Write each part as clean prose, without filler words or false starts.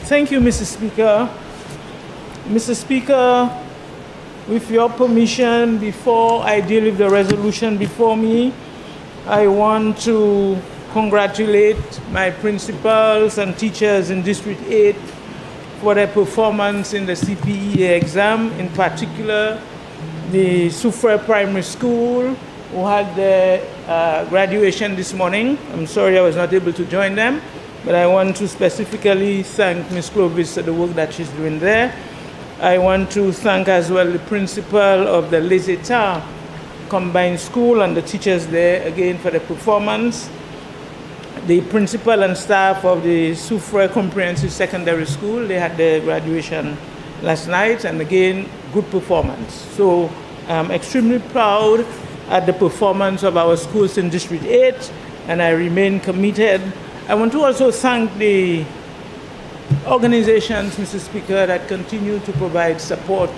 Thank you, Mr. Speaker. Mr. Speaker, with your permission, before I deal with the resolution before me, I want to congratulate my principals and teachers in District 8 for their performance in the CPEA exam, in particular the Soufrière Primary School, who had their graduation this morning. I'm sorry I was not able to join them, but I want to specifically thank Ms. Clovis for the work that she's doing there. I want to thank as well the principal of the Les Etats Combined School and the teachers there again for the performance. The principal and staff of the Soufrière Comprehensive Secondary School, they had their graduation last night, and again, good performance. So I'm extremely proud at the performance of our schools in District 8, and I remain committed. I want to also thank the organizations, Mr. Speaker, that continue to provide support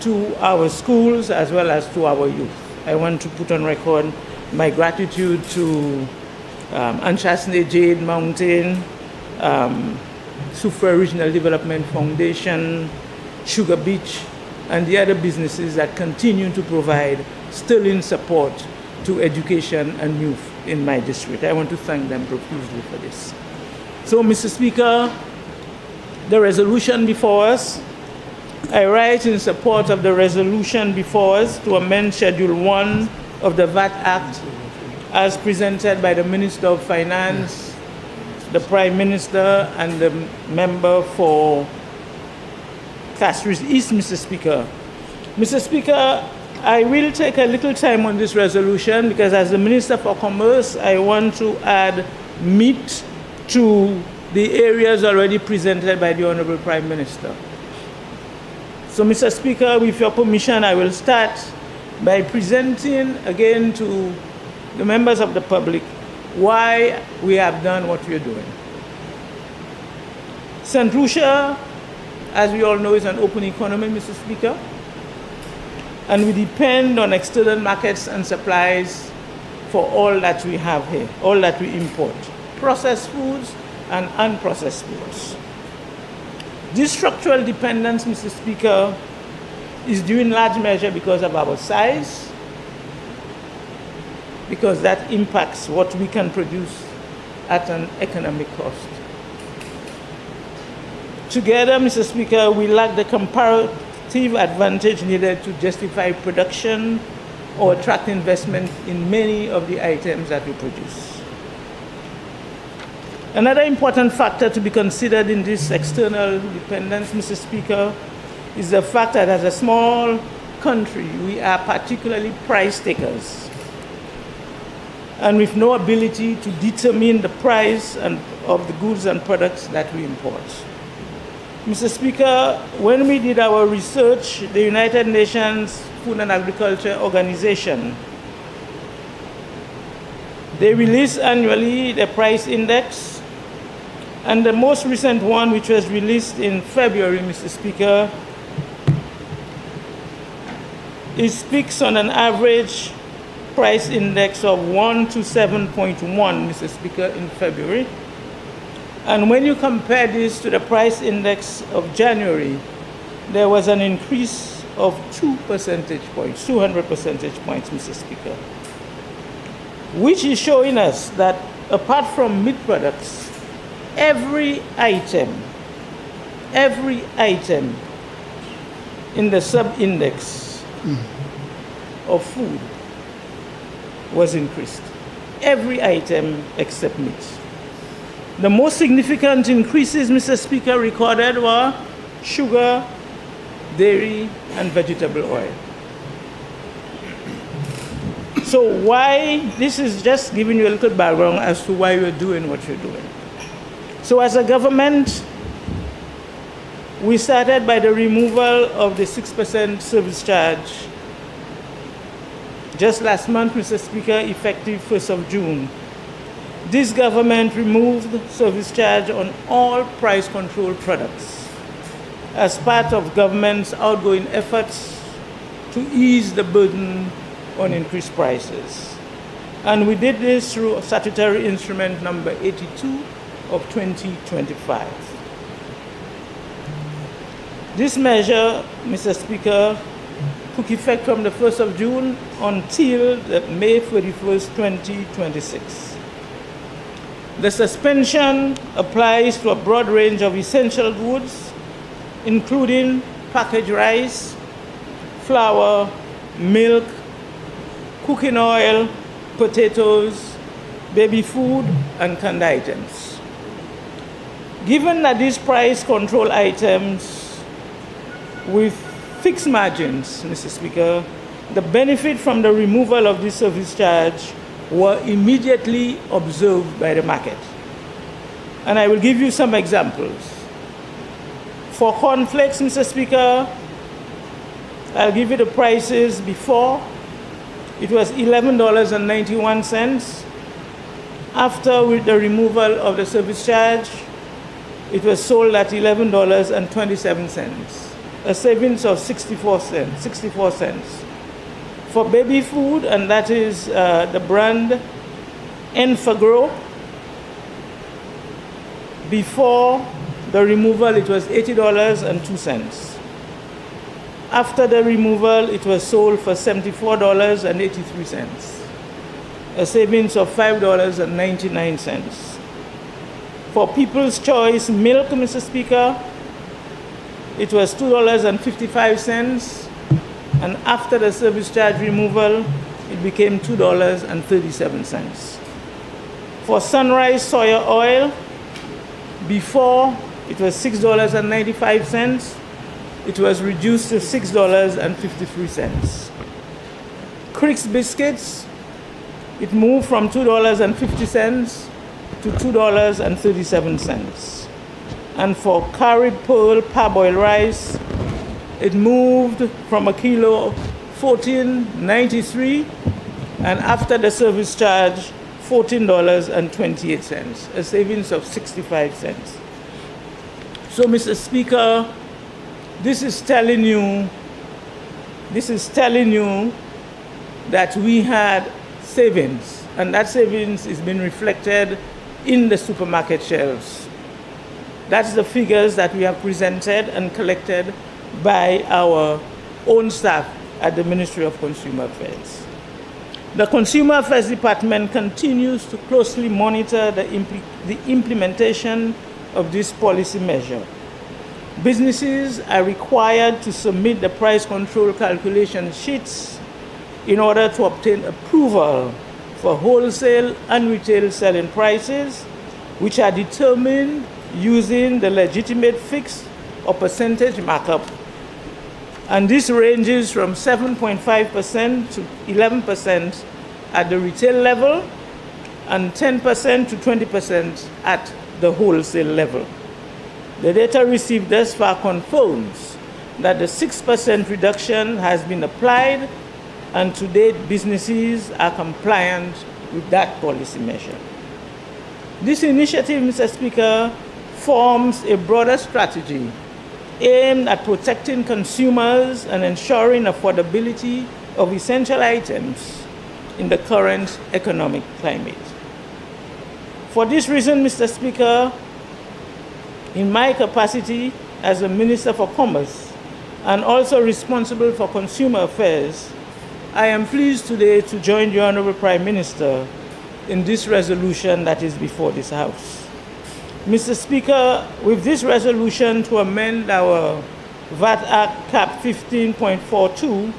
to our schools as well as to our youth. I want to put on record my gratitude to Anchasne Jade Mountain, Soufrière Regional Development Foundation, Sugar Beach, and the other businesses that continue to provide sterling support to education and youth in my district. I want to thank them profusely for this. So, Mr. Speaker, the resolution before us, I write in support of the resolution before us to amend Schedule 1 of the VAT Act as presented by the Minister of Finance, the Prime Minister, and the member for Castries East, Mr. Speaker. Mr. Speaker, I will take a little time on this resolution because as the Minister for Commerce, I want to add meat to the areas already presented by the Honorable Prime Minister. So, Mr. Speaker, with your permission, I will start by presenting again to the members of the public why we have done what we are doing. St. Lucia, as we all know, is an open economy, Mr. Speaker, and we depend on external markets and supplies for all that we have here, all that we import, processed foods and unprocessed foods. This structural dependence, Mr. Speaker, is due in large measure because of our size, because that impacts what we can produce at an economic cost. Together, Mr. Speaker, we lack the comparative advantage needed to justify production or attract investment in many of the items that we produce. Another important factor to be considered in this external dependence, Mr. Speaker, is the fact that as a small country, we are particularly price takers, and with no ability to determine the price of the goods and products that we import. Mr. Speaker, when we did our research, the United Nations Food and Agriculture Organization, they release annually the price index, and the most recent one, which was released in February, Mr. Speaker, it speaks on an average price index of 1 to 7.1, Mr. Speaker, in February. And when you compare this to the price index of January, there was an increase of 2 percentage points, 200 percentage points, Mr. Speaker, which is showing us that apart from meat products, every item in the sub-index of food was increased. Every item except meat. The most significant increases, Mr. Speaker, recorded were sugar, dairy, and vegetable oil. So why, this is just giving you a little background as to why we're doing what we're doing. So as a government, we started by the removal of the 6% service charge just last month, Mr. Speaker, effective 1st of June. This government removed service charge on all price control products as part of government's outgoing efforts to ease the burden on increased prices. And we did this through statutory instrument number 82 of 2025. This measure, Mr. Speaker, took effect from the 1st of June until May 31st, 2026. The suspension applies to a broad range of essential goods, including packaged rice, flour, milk, cooking oil, potatoes, baby food, and canned items. Given that these price control items with fixed margins, Mr. Speaker, the benefit from the removal of this service charge were immediately observed by the market. And I will give you some examples. For cornflakes, Mr. Speaker, I'll give you the prices before. It was $11.91. After with the removal of the service charge, it was sold at $11.27, a savings of 64 cents. For baby food, and that is the brand Enfagro, before the removal it was $80.02. After the removal, it was sold for $74.83, a savings of $5.99. For People's Choice milk, Mr. Speaker, it was $2.55, and after the service charge removal, it became $2.37. For Sunrise soya oil, before it was $6.95, it was reduced to $6.53. Crick's biscuits, it moved from $2.50 to $2.37. And for Carib Pearl parboiled rice, it moved from a kilo $14.93, and after the service charge, $14.28, a savings of 65 cents. So, Mr. Speaker, this is telling you that we had savings, and that savings is being reflected in the supermarket shelves. That's the figures that we have presented and collected by our own staff at the Ministry of Consumer Affairs. The Consumer Affairs Department continues to closely monitor the implementation of this policy measure. Businesses are required to submit the price control calculation sheets in order to obtain approval for wholesale and retail selling prices, which are determined using the legitimate fixed or percentage markup. And this ranges from 7.5% to 11% at the retail level and 10% to 20% at the wholesale level. The data received thus far confirms that the 6% reduction has been applied, and to date businesses are compliant with that policy measure. This initiative, Mr. Speaker, forms a broader strategy aimed at protecting consumers and ensuring affordability of essential items in the current economic climate. For this reason, Mr. Speaker, in my capacity as a Minister for Commerce and also responsible for consumer affairs, I am pleased today to join the Honorable Prime Minister in this resolution that is before this House. Mr. Speaker, with this resolution to amend our VAT Act Cap 15.42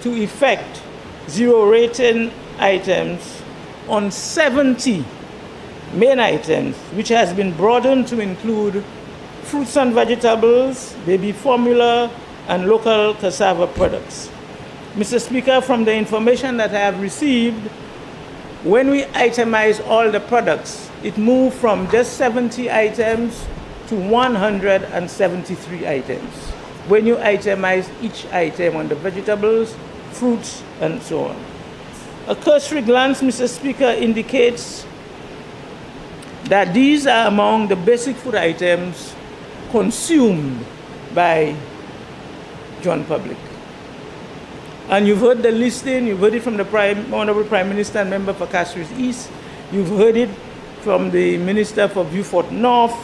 to effect zero rating items on 70 main items, which has been broadened to include fruits and vegetables, baby formula, and local cassava products. Mr. Speaker, from the information that I have received, when we itemize all the products, it moved from just 70 items to 173 items. When you itemize each item on the vegetables, fruits, and so on. A cursory glance, Mr. Speaker, indicates that these are among the basic food items consumed by John Public. And you've heard the listing, you've heard it from the Honorable Prime Minister and Member for Castries East, you've heard it from the Minister for Beaufort North,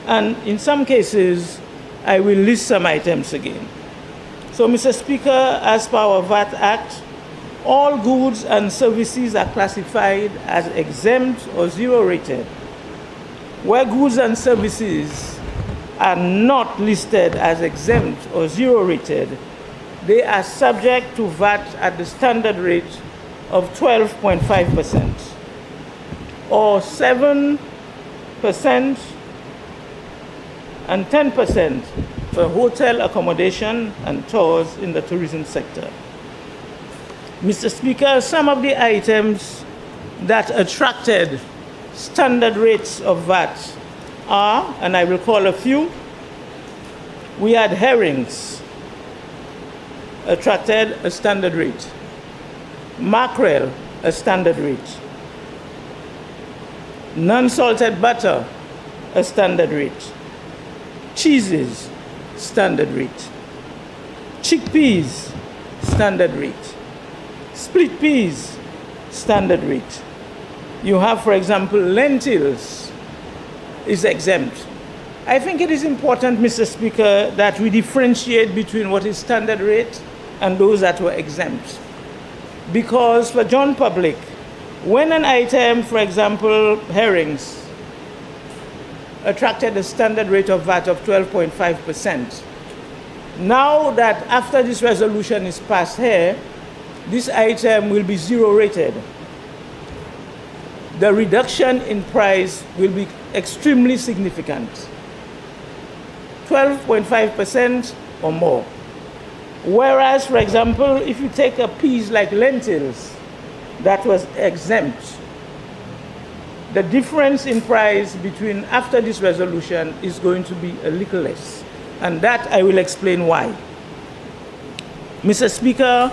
and in some cases, I will list some items again. So, Mr. Speaker, as per our VAT Act, all goods and services are classified as exempt or zero rated. Where goods and services are not listed as exempt or zero rated, they are subject to VAT at the standard rate of 12.5% or 7% and 10% for hotel accommodation and tours in the tourism sector. Mr. Speaker, some of the items that attracted standard rates of VAT are, and I will call a few, we had herrings, attracted a standard rate. Mackerel, a standard rate. Non-salted butter, a standard rate. Cheeses, standard rate. Chickpeas, standard rate. Split peas, standard rate. You have, for example, lentils is exempt. I think it is important, Mr. Speaker, that we differentiate between what is standard rate and those that were exempt. Because for John Public, when an item, for example, herrings, attracted a standard rate of VAT of 12.5%, now that after this resolution is passed here, this item will be zero rated. The reduction in price will be extremely significant, 12.5% or more. Whereas, for example, if you take a piece like lentils that was exempt, the difference in price between after this resolution is going to be a little less. And that I will explain why. Mr. Speaker,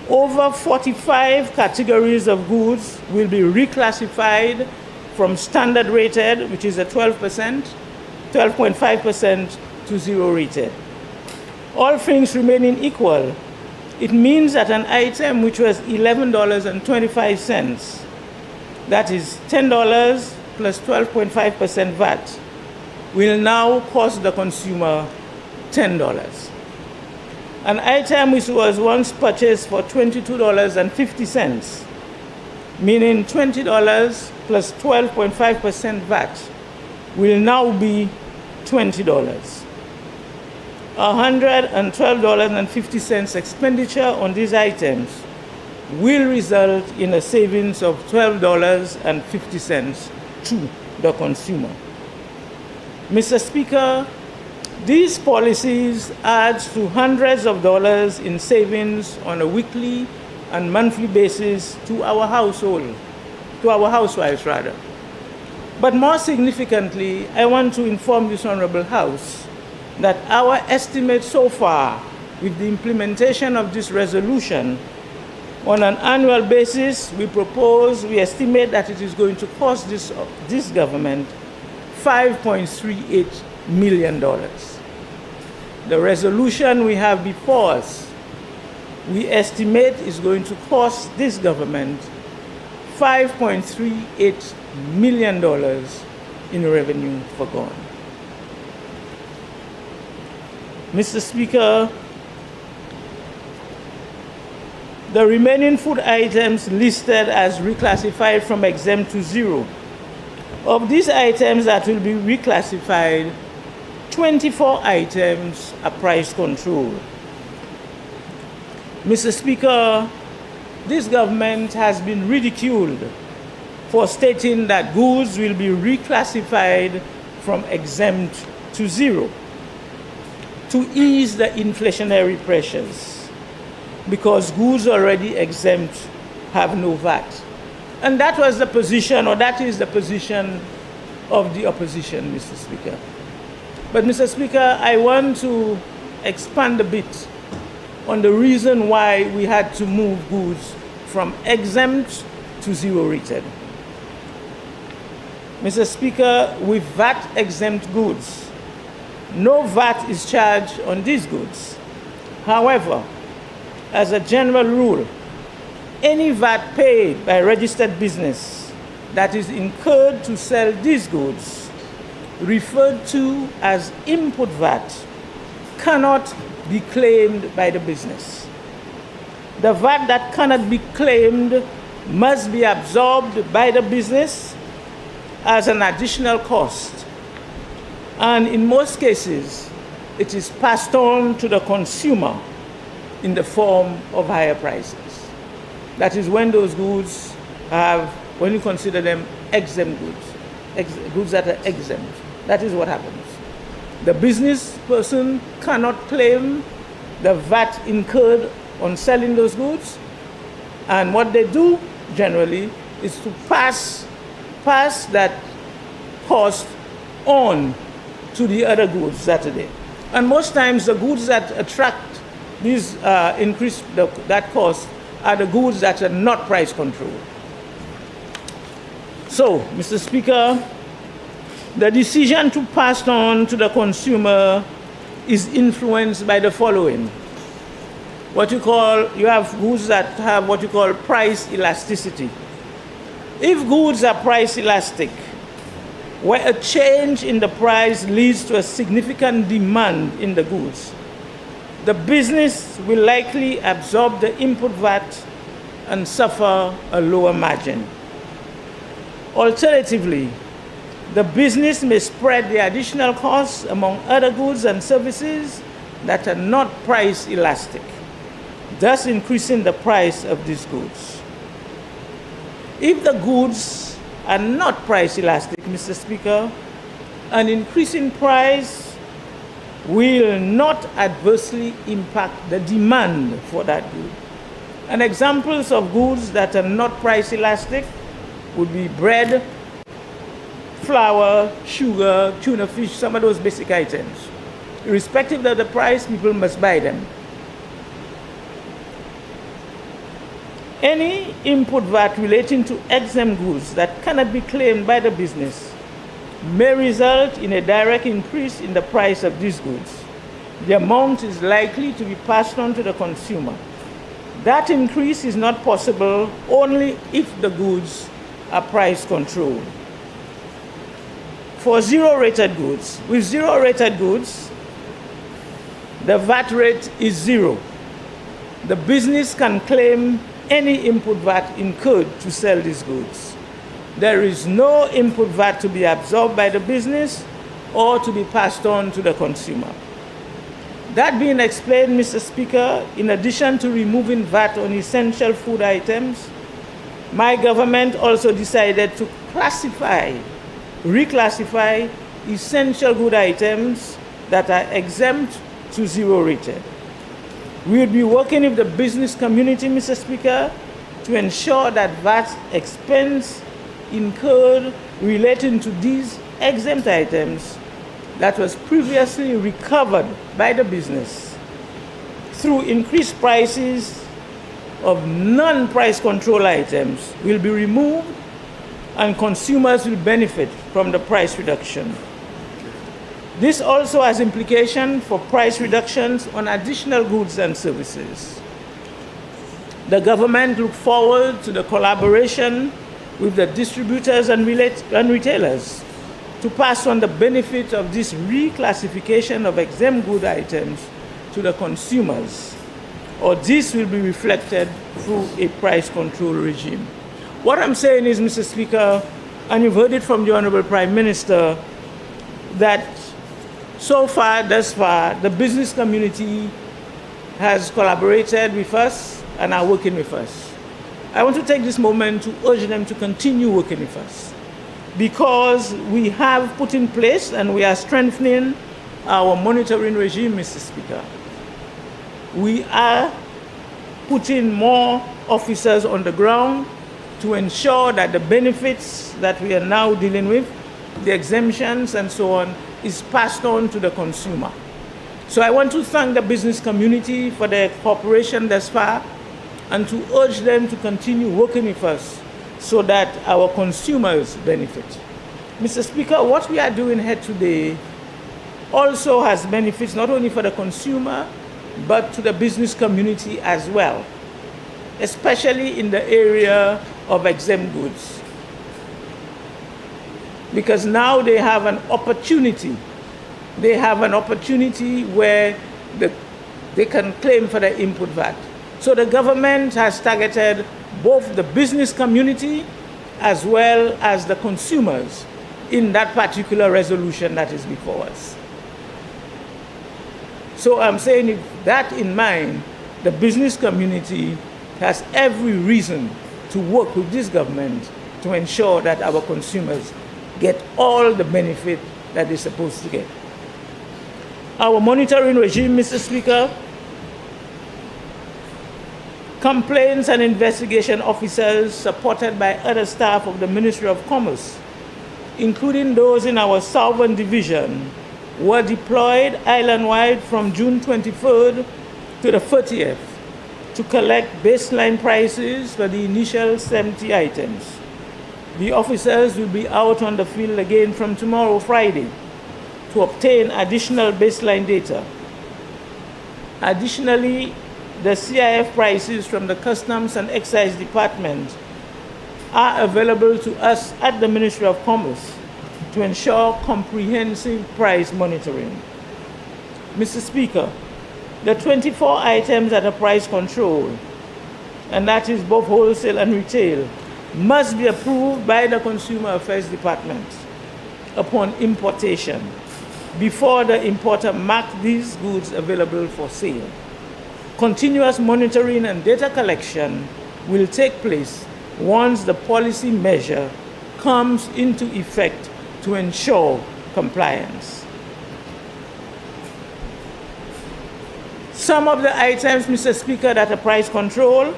over 45 categories of goods will be reclassified from standard rated, which is a 12.5% to zero rated. All things remaining equal, it means that an item which was $11.25, that is $10 plus 12.5% VAT, will now cost the consumer $10. An item which was once purchased for $22.50, meaning $20 plus 12.5% VAT, will now be $20. $112.50 expenditure on these items will result in a savings of $12.50 to the consumer. Mr. Speaker, these policies add to hundreds of dollars in savings on a weekly and monthly basis to our household, to our housewives rather. But more significantly, I want to inform this Honorable House that our estimate so far with the implementation of this resolution on an annual basis, we estimate that it is going to cost this government $5.38 million. The resolution we have before us, we estimate is going to cost this government $5.38 million in revenue forgone. Mr. Speaker, the remaining food items listed as reclassified from exempt to zero. Of these items that will be reclassified, 24 items are price controlled. Mr. Speaker, this government has been ridiculed for stating that goods will be reclassified from exempt to zero to ease the inflationary pressures, because goods already exempt have no VAT. And that was the position, or that is the position of the opposition, Mr. Speaker. But Mr. Speaker, I want to expand a bit on the reason why we had to move goods from exempt to zero rated. Mr. Speaker, with VAT exempt goods, no VAT is charged on these goods. However, as a general rule, any VAT paid by a registered business that is incurred to sell these goods, referred to as input VAT, cannot be claimed by the business. The VAT that cannot be claimed must be absorbed by the business as an additional cost. And in most cases, it is passed on to the consumer in the form of higher prices. That is when those goods when you consider them exempt goods, goods that are exempt. That is what happens. The business person cannot claim the VAT incurred on selling those goods, and what they do generally is to pass that cost on to the other goods that are there. And most times the goods that attract these that cost are the goods that are not price controlled. So, Mr. Speaker, the decision to pass on to the consumer is influenced by the following. You have goods that have what you call price elasticity. If goods are price elastic, where a change in the price leads to a significant demand in the goods, the business will likely absorb the input VAT and suffer a lower margin. Alternatively, the business may spread the additional costs among other goods and services that are not price elastic, thus increasing the price of these goods. If the goods are not price elastic, Mr. Speaker, an increase in price will not adversely impact the demand for that good. And examples of goods that are not price elastic would be bread, flour, sugar, tuna fish, some of those basic items. Irrespective of the price, people must buy them. Any input VAT relating to exempt goods that cannot be claimed by the business may result in a direct increase in the price of these goods. The amount is likely to be passed on to the consumer. That increase is not possible only if the goods are price controlled. For zero-rated goods, with zero-rated goods, the VAT rate is zero. The business can claim any input VAT incurred to sell these goods. There is no input VAT to be absorbed by the business or to be passed on to the consumer. That being explained, Mr. Speaker, in addition to removing VAT on essential food items, my government also decided to reclassify essential good items that are exempt to zero rated. We will be working with the business community, Mr. Speaker, to ensure that VAT expense incurred relating to these exempt items that was previously recovered by the business through increased prices of non-price control items will be removed, and consumers will benefit from the price reduction. This also has implications for price reductions on additional goods and services. The government looks forward to the collaboration with the distributors and retailers to pass on the benefit of this reclassification of exempt good items to the consumers, or this will be reflected through a price control regime. What I'm saying is, Mr. Speaker, and you've heard it from the Honorable Prime Minister, that thus far, the business community has collaborated with us and are working with us. I want to take this moment to urge them to continue working with us, because we have put in place and we are strengthening our monitoring regime, Mr. Speaker. We are putting more officers on the ground to ensure that the benefits that we are now dealing with, the exemptions and so on, is passed on to the consumer. So I want to thank the business community for their cooperation thus far, and to urge them to continue working with us so that our consumers benefit. Mr. Speaker, what we are doing here today also has benefits not only for the consumer, but to the business community as well, especially in the area of exempt goods. Because now they have an opportunity. They have an opportunity where they can claim for the input VAT. So the government has targeted both the business community as well as the consumers in that particular resolution that is before us. So I'm saying, with that in mind, the business community has every reason to work with this government to ensure that our consumers get all the benefit that they're supposed to get. Our monitoring regime, Mr. Speaker, complaints and investigation officers supported by other staff of the Ministry of Commerce, including those in our Southern Division, were deployed island-wide from June 23rd to the 30th to collect baseline prices for the initial 70 items. The officers will be out on the field again from tomorrow, Friday, to obtain additional baseline data. Additionally, the CIF prices from the Customs and Excise Department are available to us at the Ministry of Commerce to ensure comprehensive price monitoring. Mr. Speaker, the 24 items at a price control, and that is both wholesale and retail, must be approved by the Consumer Affairs Department upon importation before the importer marks these goods available for sale. Continuous monitoring and data collection will take place once the policy measure comes into effect to ensure compliance. Some of the items, Mr. Speaker, that are price control: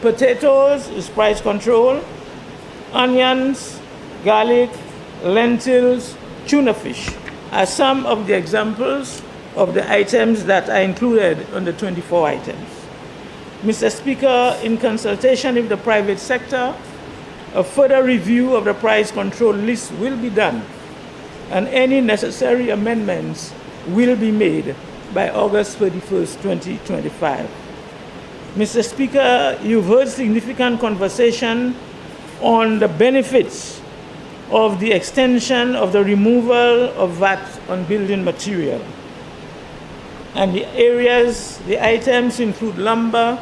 potatoes is price control, onions, garlic, lentils, tuna fish are some of the examples of the items that are included on the 24 items. Mr. Speaker, in consultation with the private sector, a further review of the price control list will be done, and any necessary amendments will be made by August 31st, 2025. Mr. Speaker, you've heard significant conversation on the benefits of the extension of the removal of VAT on building material. And the areas, the items include lumber,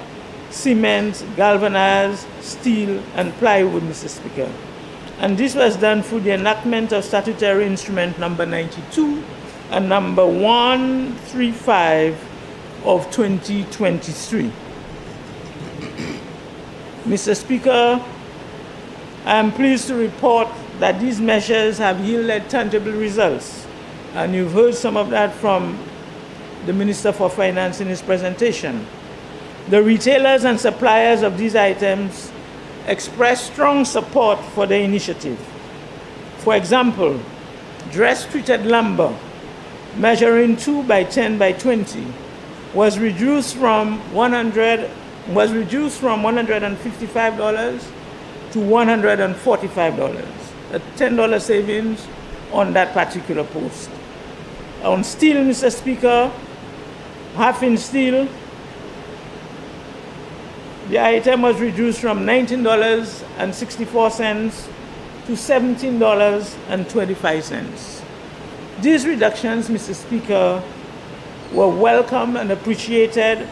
cement, galvanized, steel, and plywood, Mr. Speaker. And this was done through the enactment of statutory instrument number 92 and number 135 of 2023. Mr. Speaker, I am pleased to report that these measures have yielded tangible results, and you've heard some of that from the Minister for Finance in his presentation. The retailers and suppliers of these items express strong support for the initiative. For example, dress-treated lumber measuring 2 by 10 by 20 was reduced from $155 to $145, a $10 savings on that particular post. On steel, Mr. Speaker, half-inch steel, the item was reduced from $19.64 to $17.25. These reductions, Mr. Speaker, were welcome and appreciated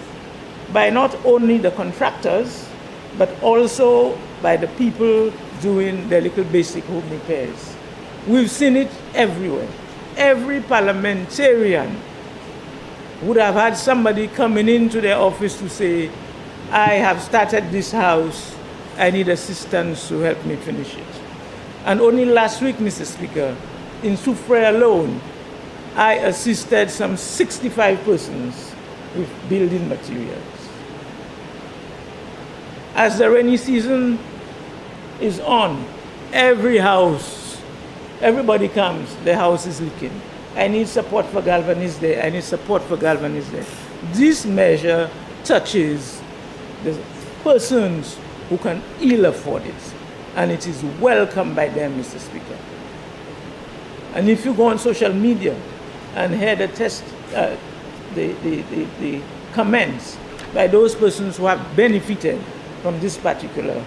by not only the contractors, but also by the people doing their little basic home repairs. We've seen it everywhere. Every parliamentarian would have had somebody coming into their office to say, I have started this house, I need assistance to help me finish it. And only last week, Mr. Speaker, in Soufrière alone, I assisted some 65 persons with building materials. As the rainy season is on, every house, everybody comes, the house is leaking. I need support for galvanists there, I need support for galvanists there. This measure touches the persons who can ill afford it, and it is welcomed by them, Mr. Speaker. And if you go on social media and hear the comments by those persons who have benefited from this particular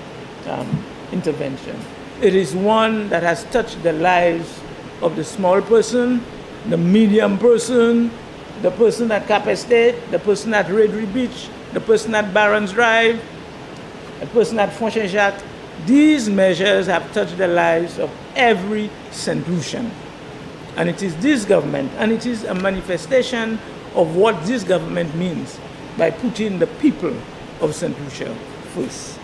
intervention, it is one that has touched the lives of the small person, the medium person, the person at Cap Estate, the person at Redry Beach, the person at Barons Drive, the person at Font Saint-Jacques. These measures have touched the lives of every St. Lucian. And it is this government, and it is a manifestation of what this government means by putting the people of St. Lucia first.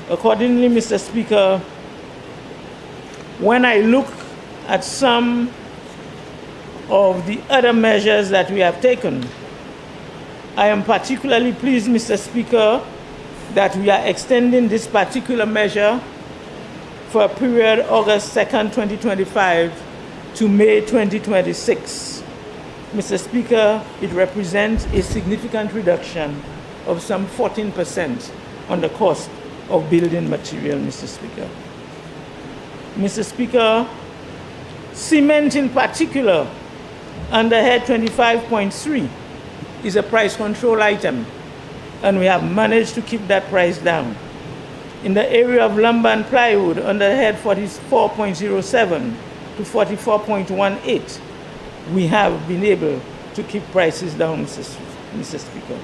Accordingly, Mr. Speaker, when I look at some of the other measures that we have taken, I am particularly pleased, Mr. Speaker, that we are extending this particular measure for a period August 2nd, 2025 to May 2026. Mr. Speaker, it represents a significant reduction of some 14% on the cost of building material, Mr. Speaker. Mr. Speaker, cement in particular, under head 25.3, is a price control item, and we have managed to keep that price down. In the area of lumber and plywood, under head 44.07 to 44.18, we have been able to keep prices down, Mr. Speaker.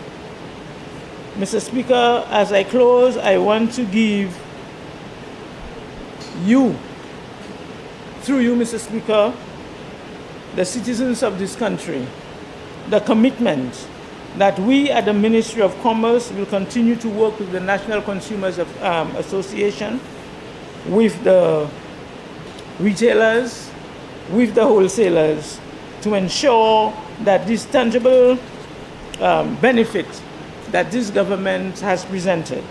Mr. Speaker, as I close, I want to give you, through you, Mr. Speaker, the citizens of this country, the commitment that we at the Ministry of Commerce will continue to work with the National Consumers Association, with the retailers, with the wholesalers, to ensure that this tangible benefit that this government has presented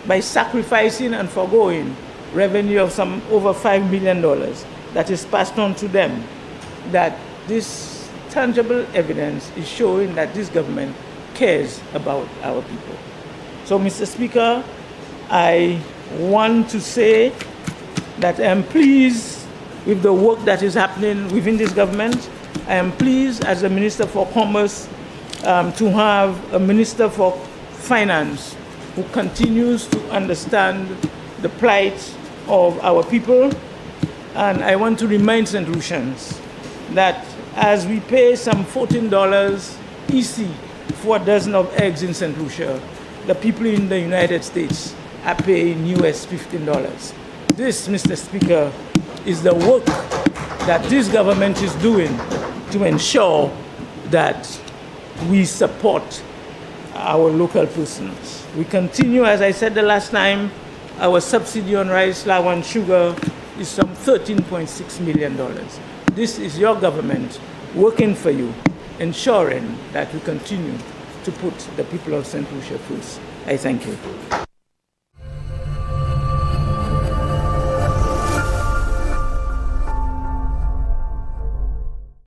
by sacrificing and foregoing revenue of some over $5 million that is passed on to them, that this tangible evidence is showing that this government cares about our people. So, Mr. Speaker, I want to say that I am pleased with the work that is happening within this government. I am pleased as the Minister for Commerce to have a Minister for Finance who continues to understand the plight of our people. And I want to remind St. Lucians that as we pay some $14 EC for a dozen of eggs in St. Lucia, the people in the United States are paying US $15. This, Mr. Speaker, is the work that this government is doing to ensure that we support our local persons. We continue, as I said the last time, our subsidy on rice, flour, and sugar is some $13.6 million. This is your government working for you, ensuring that we continue to put the people of St. Lucia first. I thank you.